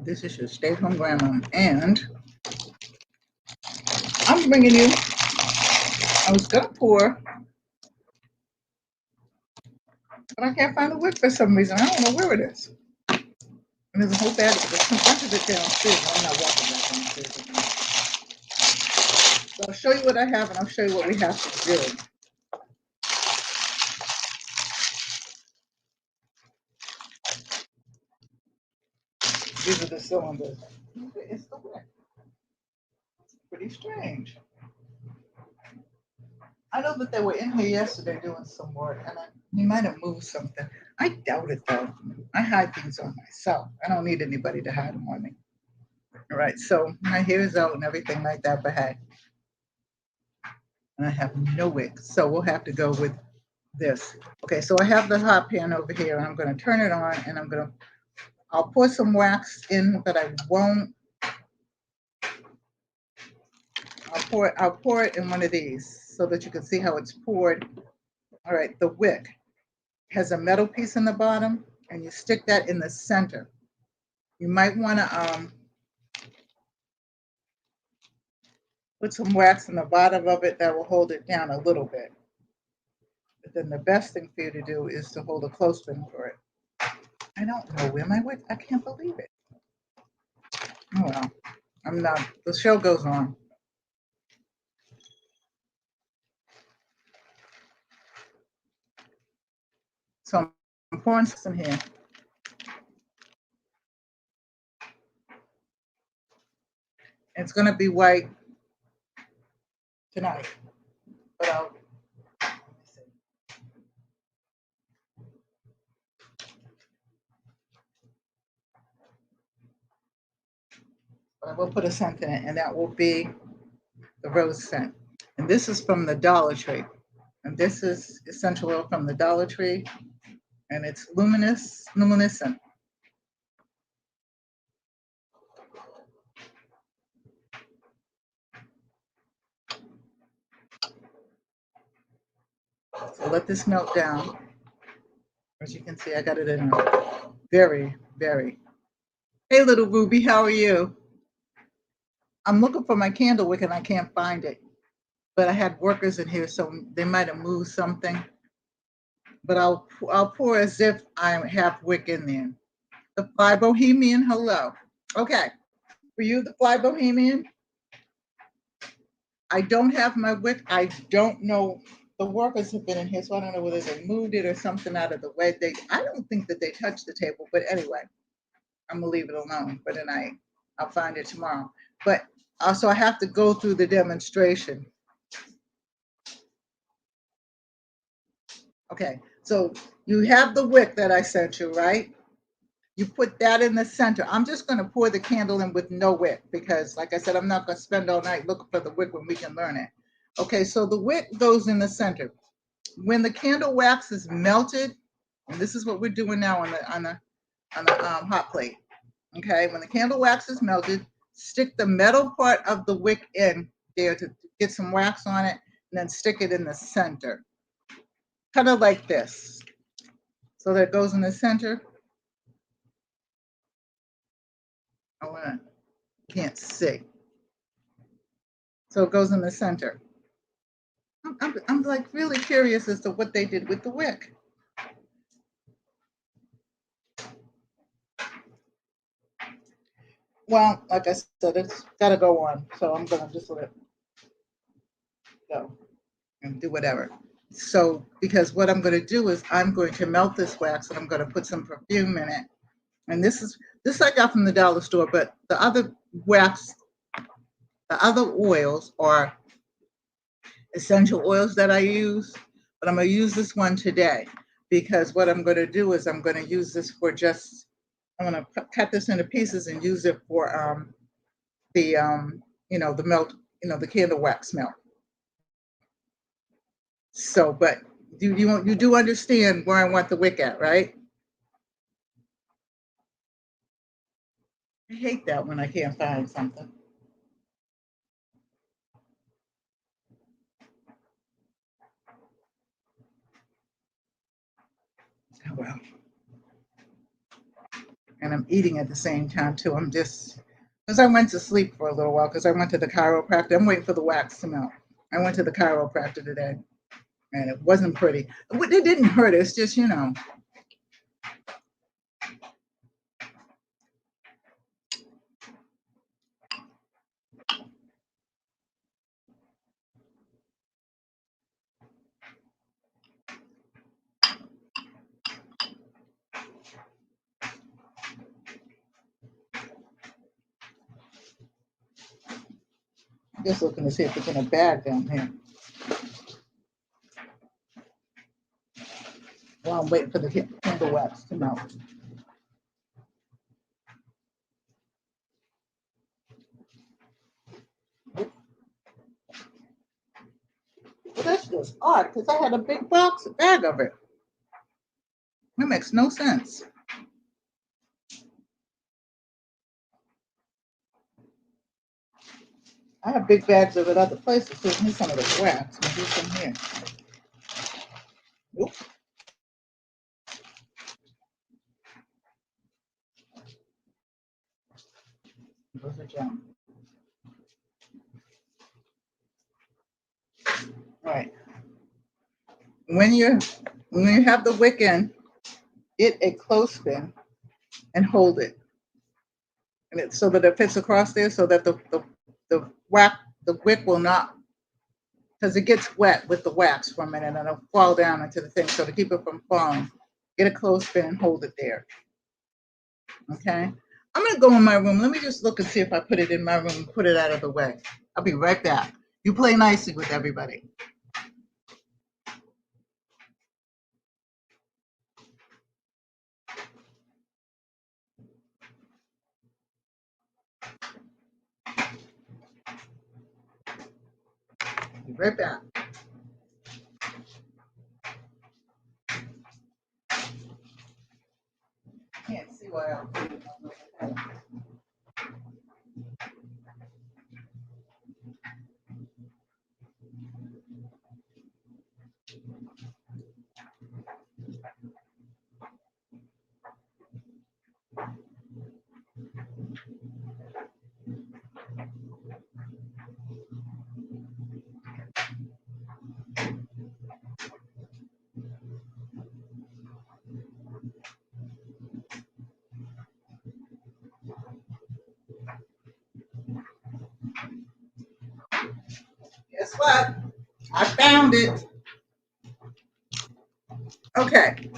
This is your Stay Home Grandma, and I'm bringing you. I was gonna pour, but I can't find the wick for some reason. I don't know where it is. And there's a whole bag. There's a bunch of it downstairs. I'm not walking back downstairs again. So I'll show you what I have, and I'll show you what we have to do. These are the cylinders. It's the wick. It's pretty strange. I know that they were in here yesterday doing some work, and he might have moved something. I doubt it, though. I hide things on myself. I don't need anybody to hide them on me. All right, so my hair is out and everything like that, but hey, and I have no wick, so we'll have to go with this. Okay, so I have the hot pan over here, and I'm going to turn it on, and I'll pour some wax in, but I won't. I'll pour it in one of these so that you can see how it's poured. All right, the wick has a metal piece in the bottom, and you stick that in the center. You might want to put some wax in the bottom of it that will hold it down a little bit. But then the best thing for you to do is to hold a clothespin for it. I don't know where my wick. I can't believe it. Oh well, I'm not. The show goes on. So I'm pouring some here. It's going to be white tonight, but I will put a scent in it, and that will be the rose scent. And this is from the Dollar Tree. And this is essential oil from the Dollar Tree, and it's luminescent. So let this melt down. As you can see, I got it in very, very. Hey, little Ruby, how are you? I'm looking for my candle wick and I can't find it. But I had workers in here, so they might have moved something. But I'll pour as if I have wick in there. The Fly Bohemian, hello. Okay, for you, the Fly Bohemian. I don't have my wick. I don't know. The workers have been in here, so I don't know whether they moved it or something out of the way. I don't think that they touched the table, but anyway, I'm gonna leave it alone for tonight. I'll find it tomorrow. But also, I have to go through the demonstration. Okay, so you have the wick that I sent you, right? You put that in the center. I'm just going to pour the candle in with no wick because, like I said, I'm not going to spend all night looking for the wick when we can learn it. Okay, so the wick goes in the center. When the candle wax is melted, and this is what we're doing now on the hot plate. Okay, when the candle wax is melted, stick the metal part of the wick in there to get some wax on it, and then stick it in the center. Kind of like this. So that goes in the center. Can't see. So it goes in the center. I'm like really curious as to what they did with the wick. Well, like I said, it's got to go on. So I'm going to just let it go and do whatever. So, because what I'm going to do is I'm going to melt this wax and I'm going to put some perfume in it. And this I got from the dollar store, but the other wax, the other oils are essential oils that I use, but I'm going to use this one today because what I'm going to do is I'm going to use this for I'm going to cut this into pieces and use it for the melt, the candle wax melt. So, but you do understand where I want the wick at, right? I hate that when I can't find something. Oh, well. and I'm eating at the same time too. I'm just, because I went to sleep for a little while because I went to the chiropractor. I'm waiting for the wax to melt. I went to the chiropractor today and it wasn't pretty. It didn't hurt. It's just, you know. Just looking to see if it's in a bag down here. While I'm waiting for the candle wax to melt. Well, that's just odd because I had a big bag of it. That makes no sense. I have big bags of it other places. So here's some of the wax. Maybe some here. Nope. Those are junk. All right. When you have the wick in, get a clothespin and hold it, and it so that it fits across there, so that the wick will not, because it gets wet with the wax for a minute and it'll fall down into the thing. So to keep it from falling, get a clothespin and hold it there. Okay. I'm gonna go in my room. Let me just look and see if I put it in my room and put it out of the way. I'll be right back. You play nicely with everybody. Be right back. Can't see why I'll put it on the head. Guess what? I found it. Okay.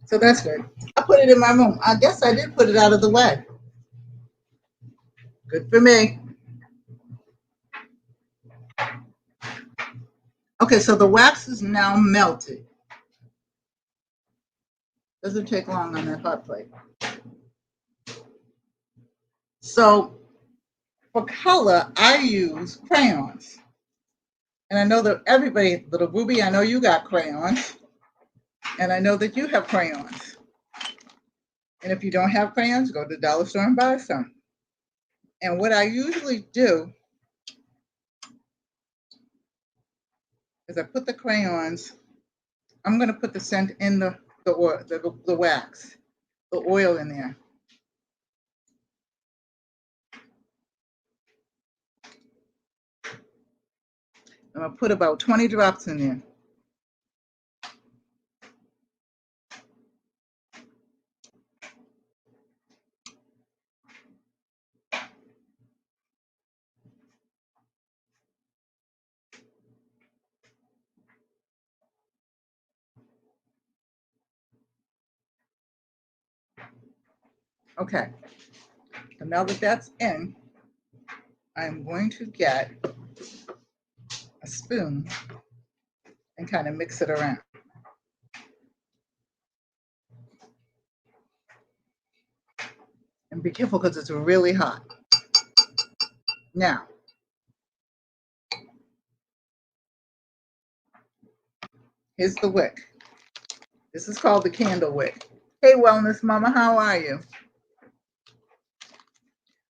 So that's good. I put it in my room. I guess I did put it out of the way. Good for me. Okay, so the wax is now melted. Doesn't take long on that hot plate. So for color, I use crayons. And I know that everybody, little Ruby, I know you got crayons. And I know that you have crayons. And if you don't have crayons, go to the dollar store and buy some. And what I usually do is I put the crayons, I'm going to put the scent in the wax, the oil in there. I'm going to put about 20 drops in there. Okay, so now that that's in, I'm going to get a spoon and kind of mix it around. And be careful because it's really hot. Now, here's the wick. This is called the candle wick. Hey, Wellness Mama, how are you?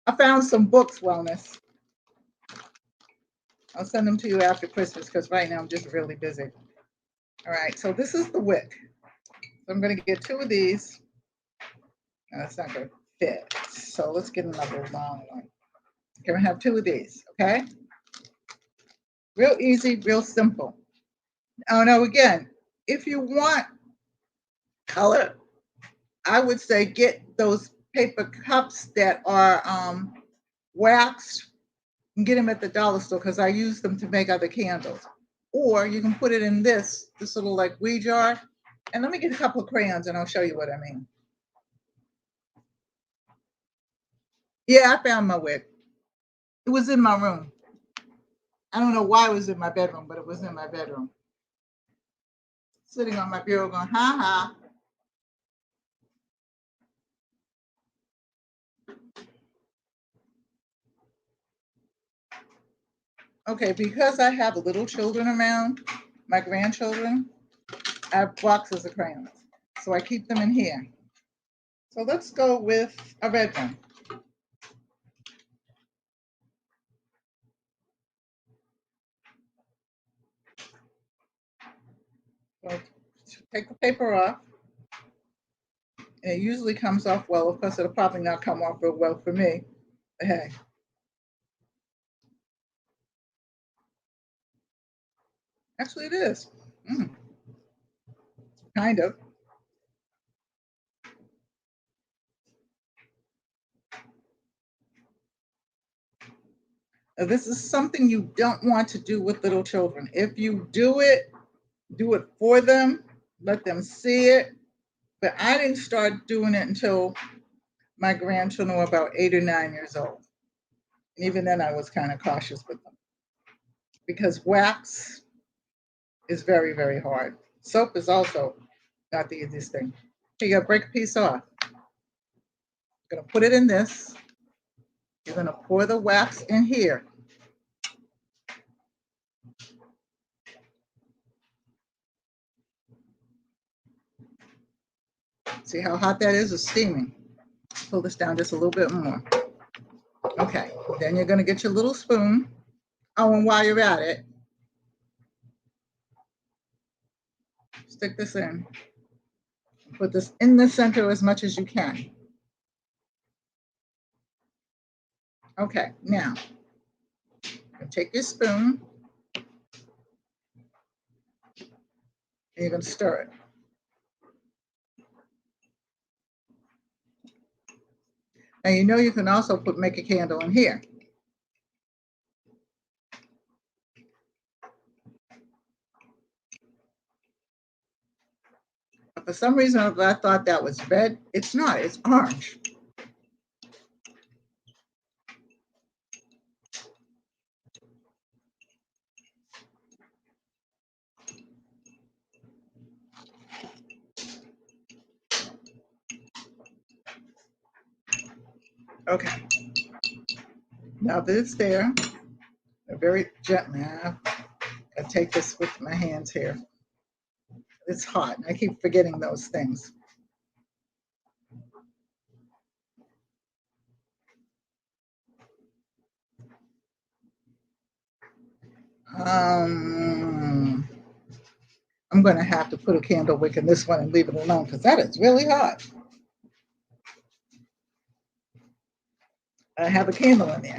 I found some books, Wellness. I'll send them to you after Christmas because right now I'm just really busy. All right, so this is the wick. So I'm going to get 2 of these. That's not going to fit. So let's get another long one. Can we have 2 of these? Okay. Real easy, real simple. Oh no, again, if you want color, I would say get those paper cups that are waxed and get them at the dollar store because I use them to make other candles. Or you can put it in this little like weed jar. And let me get a couple of crayons and I'll show you what I mean. Yeah, I found my wick. It was in my room. I don't know why it was in my bedroom, but it was in my bedroom. Sitting on my bureau going, ha ha. Okay, because I have little children around, my grandchildren, I have boxes of crayons. So I keep them in here. So let's go with a red one. So take the paper off. And it usually comes off well. Of course, it'll probably not come off real well for me. But hey. Actually, it is. Kind of. Now, this is something you don't want to do with little children. If you do it for them, let them see it. But I didn't start doing it until my grandchildren were about 8 or 9 years old. And even then, I was kind of cautious with them because wax is very, very hard. Soap is also not the easiest thing. You got to break a piece off. You're going to put it in this. You're going to pour the wax in here. See how hot that is? It's steaming. Pull this down just a little bit more. Okay, then you're going to get your little spoon. Oh, and while you're at it, stick this in. Put this in the center as much as you can. Okay, now, take your spoon, and you're going to stir it. Now, you know you can also make a candle in here. But for some reason, I thought that was red. It's not, it's orange. Okay. Now that it's there, very gently, I take this with my hands here. It's hot, and I keep forgetting those things. I'm going to have to put a candle wick in this one and leave it alone because that is really hot. I have a candle in there.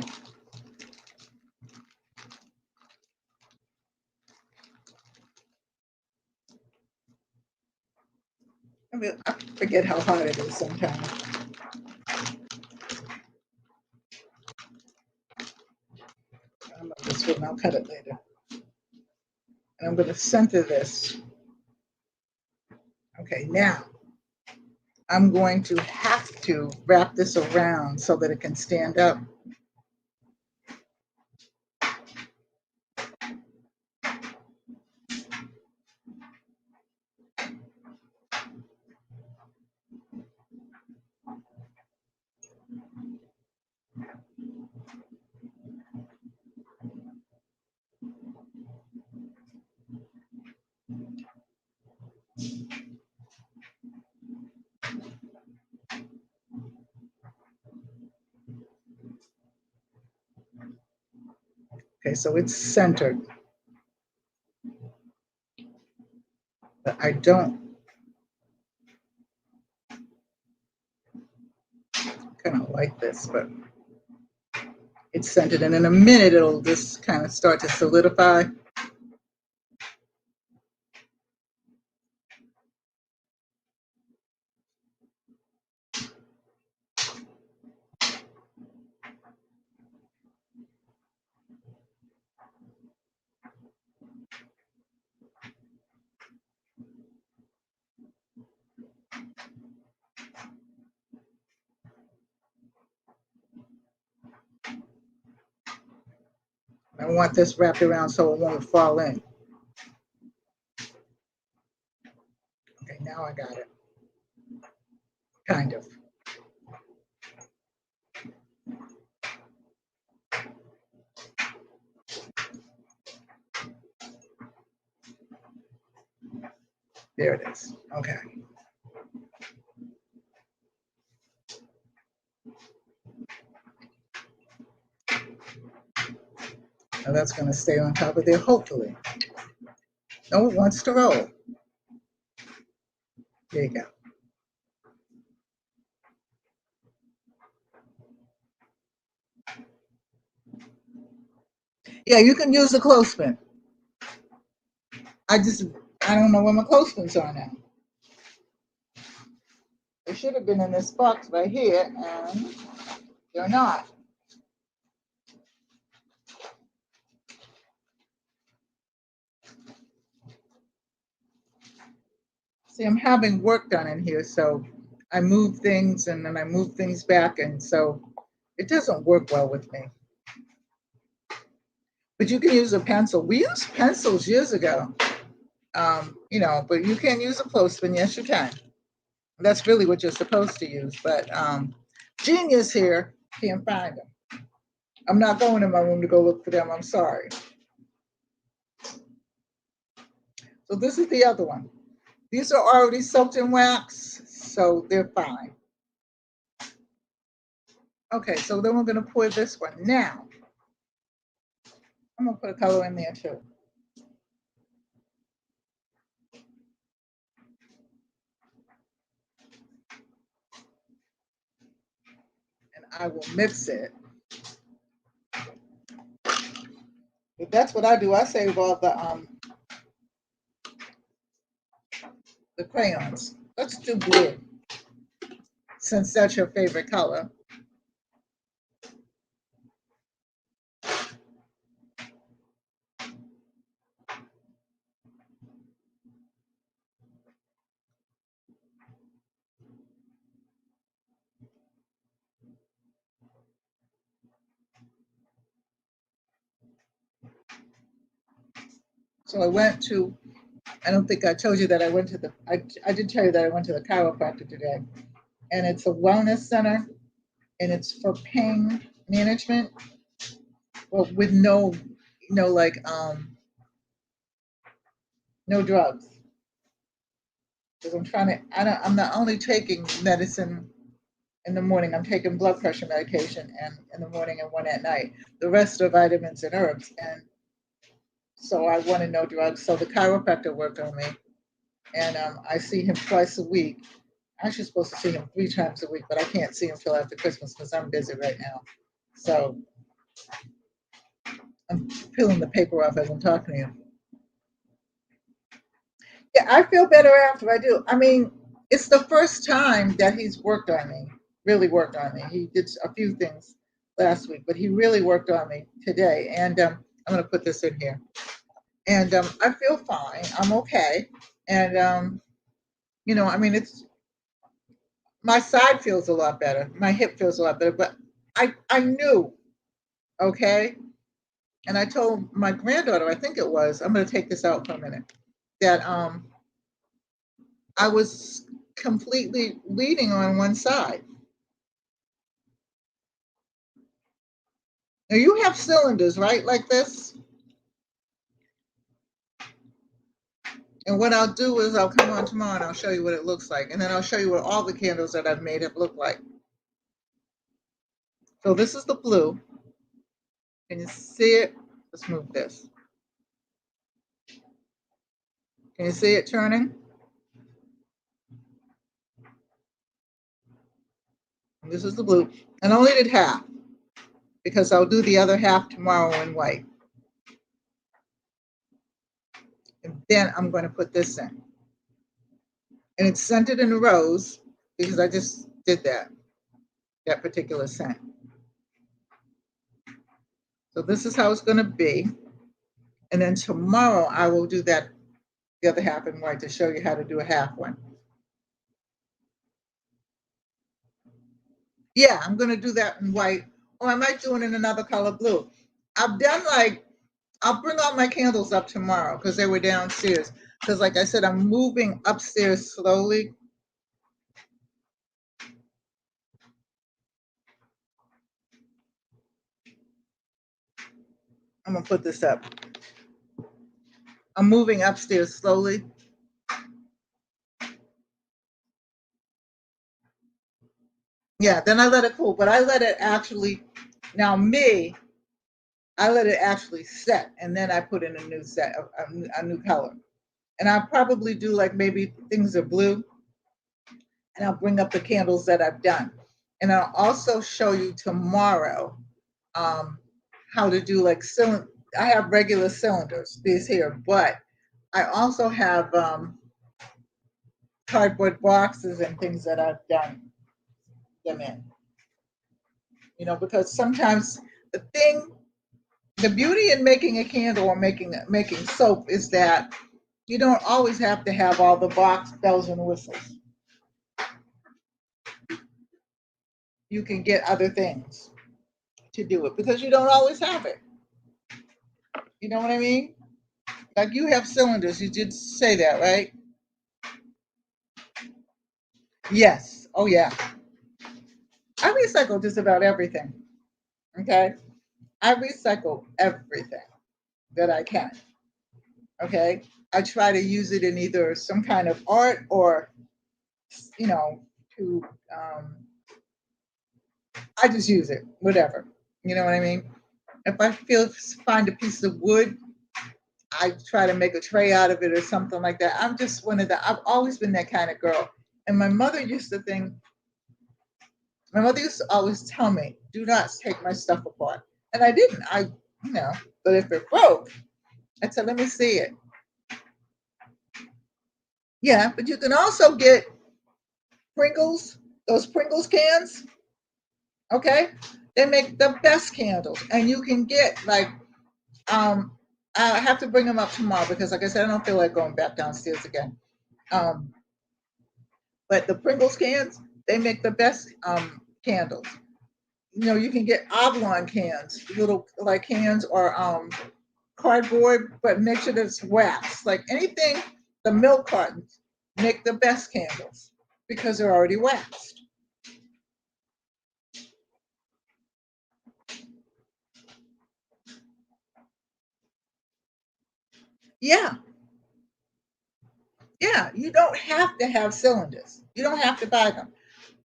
I forget how hot it is sometimes. I love this one. I'll cut it later. And I'm going to center this. Okay, now I'm going to have to wrap this around so that it can stand up. Okay, so it's centered. But I don't like this, but it's scented, and in a minute it'll just kind of start to solidify. I want this wrapped around so it won't fall in. Okay, now I got it. Kind of. There it is. Okay. Now that's going to stay on top of there, hopefully. Oh, it wants to roll. There you go. Yeah, you can use a clothespin. I don't know where my clothespins are now. They should have been in this box right here, and they're not. See, I'm having work done in here, so I move things and then I move things back, and so it doesn't work well with me. But you can use a pencil. We used pencils years ago, but you can use a clothespin. Yes, you can. That's really what you're supposed to use. But Genius here can't find them. I'm not going in my room to go look for them. I'm sorry. So this is the other one. These are already soaked in wax, so they're fine. Okay, so then we're going to pour this one. Now, I'm going to put a color in there too. And I will mix it. But that's what I do. I save all the crayons. Let's do blue, since that's your favorite color. So I don't think I told you that I did tell you that I went to the chiropractor today. And it's a wellness center, and it's for pain management, well, with no drugs. Because I'm not only taking medicine in the morning, I'm taking blood pressure medication and in the morning and one at night. The rest are vitamins and herbs. And so I wanted no drugs. So the chiropractor worked on me, and I see him twice a week. I'm actually supposed to see him 3 times a week, but I can't see him till after Christmas because I'm busy right now. So I'm peeling the paper off as I'm talking to you. Yeah, I feel better after I do. I mean, it's the first time that he's worked on me, really worked on me. He did a few things last week, but he really worked on me today. And I'm going to put this in here. And I feel fine. I'm okay. And, I mean, my side feels a lot better. My hip feels a lot better. But I knew, okay? And I told my granddaughter, I think it was, I'm going to take this out for a minute, that I was completely leaning on one side. Now you have cylinders, right, like this? And what I'll do is I'll come on tomorrow and I'll show you what it looks like. And then I'll show you what all the candles that I've made have looked like. So this is the blue. Can you see it? Let's move this. Can you see it turning? This is the blue. And I only did half because I'll do the other half tomorrow in white. And then I'm going to put this in. And it's scented in rose because I just did that particular scent. So this is how it's going to be. And then tomorrow I will do the other half in white to show you how to do a half one. Yeah, I'm going to do that in white, or I might do it in another color blue. I've done I'll bring all my candles up tomorrow because they were downstairs. Because like I said, I'm moving upstairs slowly. I'm going to put this up. I'm moving upstairs slowly. Yeah, then I let it cool, but I let it actually, now me, I let it actually set, and then I put in a new set, a new color. And I'll probably do like maybe things are blue, and I'll bring up the candles that I've done. And I'll also show you tomorrow how to do like cylinder. I have regular cylinders, these here, but I also have cardboard boxes and things that I've done them in. You know, because sometimes the beauty in making a candle or making soap is that you don't always have to have all the box bells and whistles. You can get other things to do it because you don't always have it. You know what I mean? Like you have cylinders. You did say that, right? Yes. Oh, yeah. I recycle just about everything. Okay. I recycle everything that I can. Okay. I try to use it in either some kind of art or, you know, to, I just use it, whatever. You know what I mean? If I find a piece of wood, I try to make a tray out of it or something like that. I'm just one of the, I've always been that kind of girl. And my mother used to always tell me, do not take my stuff apart. And I didn't. But if it broke, I said, let me see it. Yeah, but you can also get Pringles, those Pringles cans. Okay. They make the best candles. And you can get I have to bring them up tomorrow because, like I said, I don't feel like going back downstairs again. But the Pringles cans, they make the best candles. You know, you can get oblong cans, little like cans or cardboard, but make sure that it's wax. Like anything, the milk cartons make the best candles because they're already waxed. Yeah, yeah. You don't have to have cylinders. You don't have to buy them.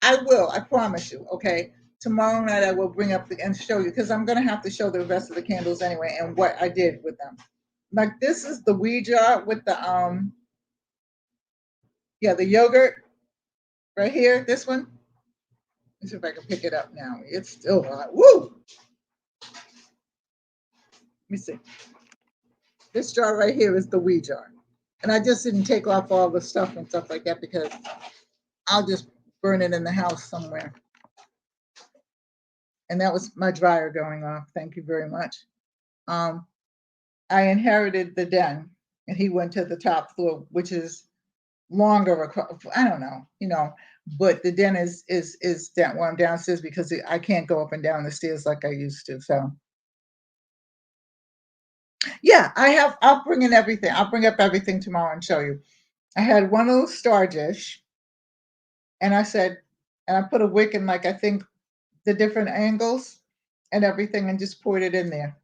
I will. I promise you. Okay. Tomorrow night I will bring up and show you because I'm gonna have to show the rest of the candles anyway and what I did with them. Like this is the wee jar with the the yogurt right here. This one. Let's see if I can pick it up now. It's still hot. Woo! Let me see. This jar right here is the wee jar. And I just didn't take off all the stuff and stuff like that because I'll just burn it in the house somewhere. And that was my dryer going off. Thank you very much. I inherited the den and he went to the top floor, which is longer across, I don't know, but the den is down where I'm downstairs because I can't go up and down the stairs like I used to. So yeah, I'll bring in everything. I'll bring up everything tomorrow and show you. I had one little star dish and I put a wick in like, I think the different angles and everything and just poured it in there.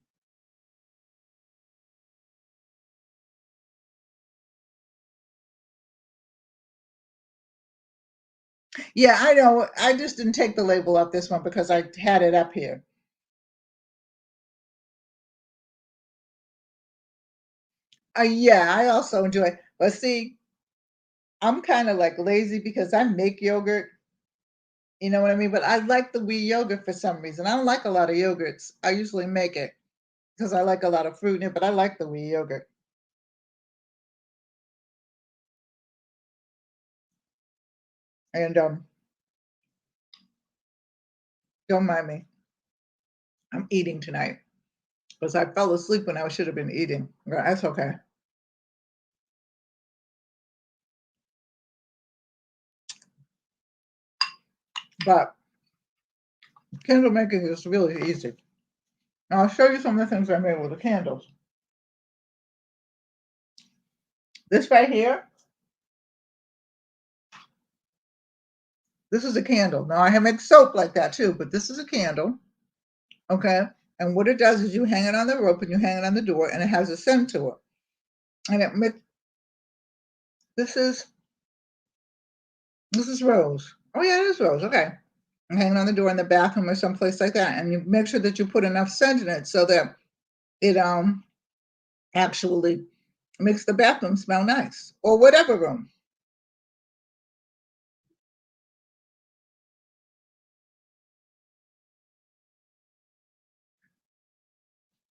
Yeah, I know. I just didn't take the label off this one because I had it up here. Yeah, I also enjoy it. But see, I'm kind of like lazy because I make yogurt You know what I mean? But I like the wheat yogurt for some reason. I don't like a lot of yogurts. I usually make it because I like a lot of fruit in it, but I like the wheat yogurt. And don't mind me. I'm eating tonight because I fell asleep when I should have been eating. But that's okay. But candle making is really easy. Now I'll show you some of the things I made with the candles. This right here, this is a candle. Now I have made soap like that too, but this is a candle. Okay. And what it does is you hang it on the rope and you hang it on the door and it has a scent to it. And it makes, this is rose. Oh yeah, it is rose. Okay. And hanging on the door in the bathroom or someplace like that. And you make sure that you put enough scent in it so that it actually makes the bathroom smell nice. Or whatever room.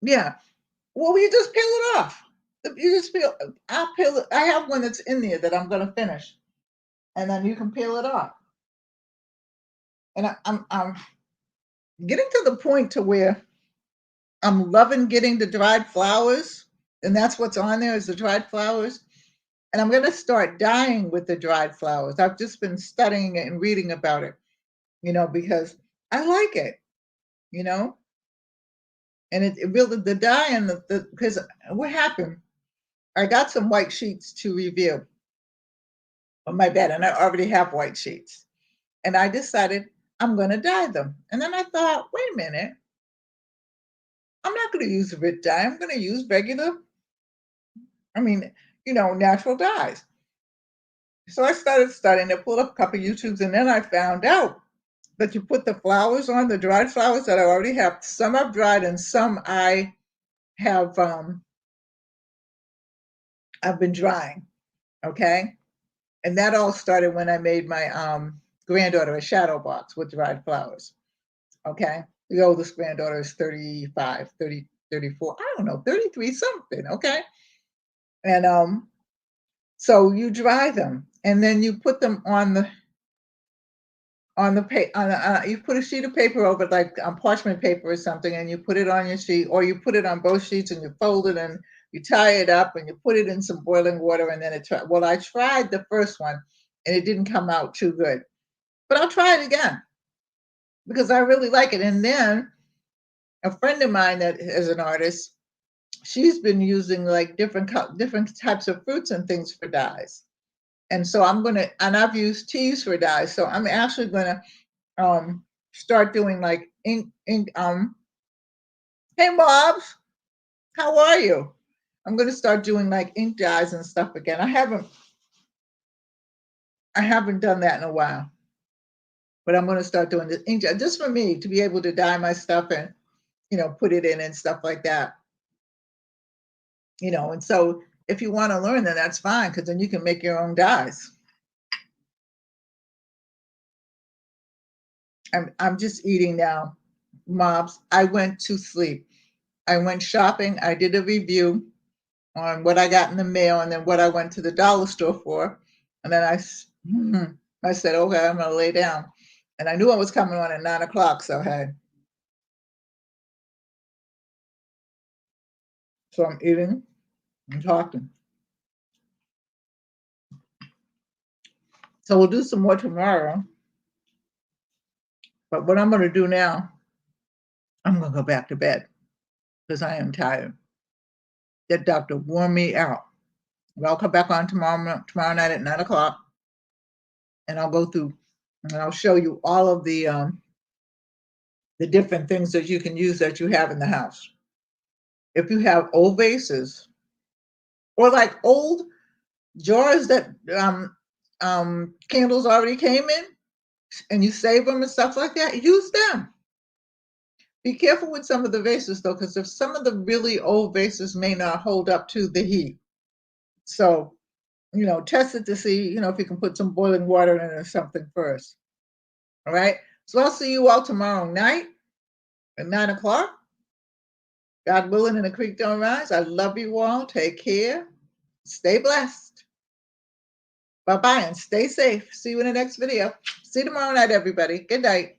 Yeah. Well, you just peel it off. You just peel. I'll peel it. I have one that's in there that I'm going to finish, and then you can peel it off. And I'm getting to the point to where I'm loving getting the dried flowers, and that's what's on there is the dried flowers. And I'm going to start dyeing with the dried flowers. I've just been studying it and reading about it, because I like it, you know. And it really the dye and the because what happened? I got some white sheets to review on my bed, and I already have white sheets. And I decided I'm going to dye them. And then I thought, wait a minute, I'm not going to use red dye. I'm going to use regular, I mean, natural dyes. So I started studying. I pulled up a couple of YouTubes, and then I found out that you put the flowers on, the dried flowers that I already have. Some I've dried, and some I have. I've been drying. Okay, and that all started when I made my granddaughter a shadow box with dried flowers. Okay, the oldest granddaughter is 35, 30, 34. I don't know, 33 something. Okay, and so you dry them, and then you put them on the paper. You put a sheet of paper over, like parchment paper or something, and you put it on your sheet, or you put it on both sheets, and you fold it, and you tie it up, and you put it in some boiling water, and then well, I tried the first one, and it didn't come out too good, but I'll try it again because I really like it. And then a friend of mine that is an artist, she's been using like different types of fruits and things for dyes. And so and I've used teas for dyes. So I'm actually gonna start doing like ink. Hey Mobs, how are you? I'm gonna start doing like ink dyes and stuff again. I haven't done that in a while, but I'm gonna start doing the ink dye just for me to be able to dye my stuff and put it in and stuff like that. And so if you want to learn, then that's fine because then you can make your own dyes. I'm just eating now, Mobs. I went to sleep. I went shopping. I did a review on what I got in the mail and then what I went to the dollar store for. And then I said, okay, I'm going to lay down. And I knew I was coming on at 9 o'clock. So, hey, so I'm eating and talking. So we'll do some more tomorrow. But what I'm going to do now, I'm going to go back to bed because I am tired. That doctor wore me out. But I'll come back on tomorrow night at 9 o'clock, and I'll go through and I'll show you all of the different things that you can use that you have in the house. If you have old vases or like old jars that candles already came in, and you save them and stuff like that, use them. Be careful with some of the vases though, because if some of the really old vases may not hold up to the heat. So, test it to see, if you can put some boiling water in it or something first. All right. So I'll see you all tomorrow night at 9 o'clock. God willing and the creek don't rise. I love you all. Take care. Stay blessed. Bye-bye and stay safe. See you in the next video. See you tomorrow night, everybody. Good night.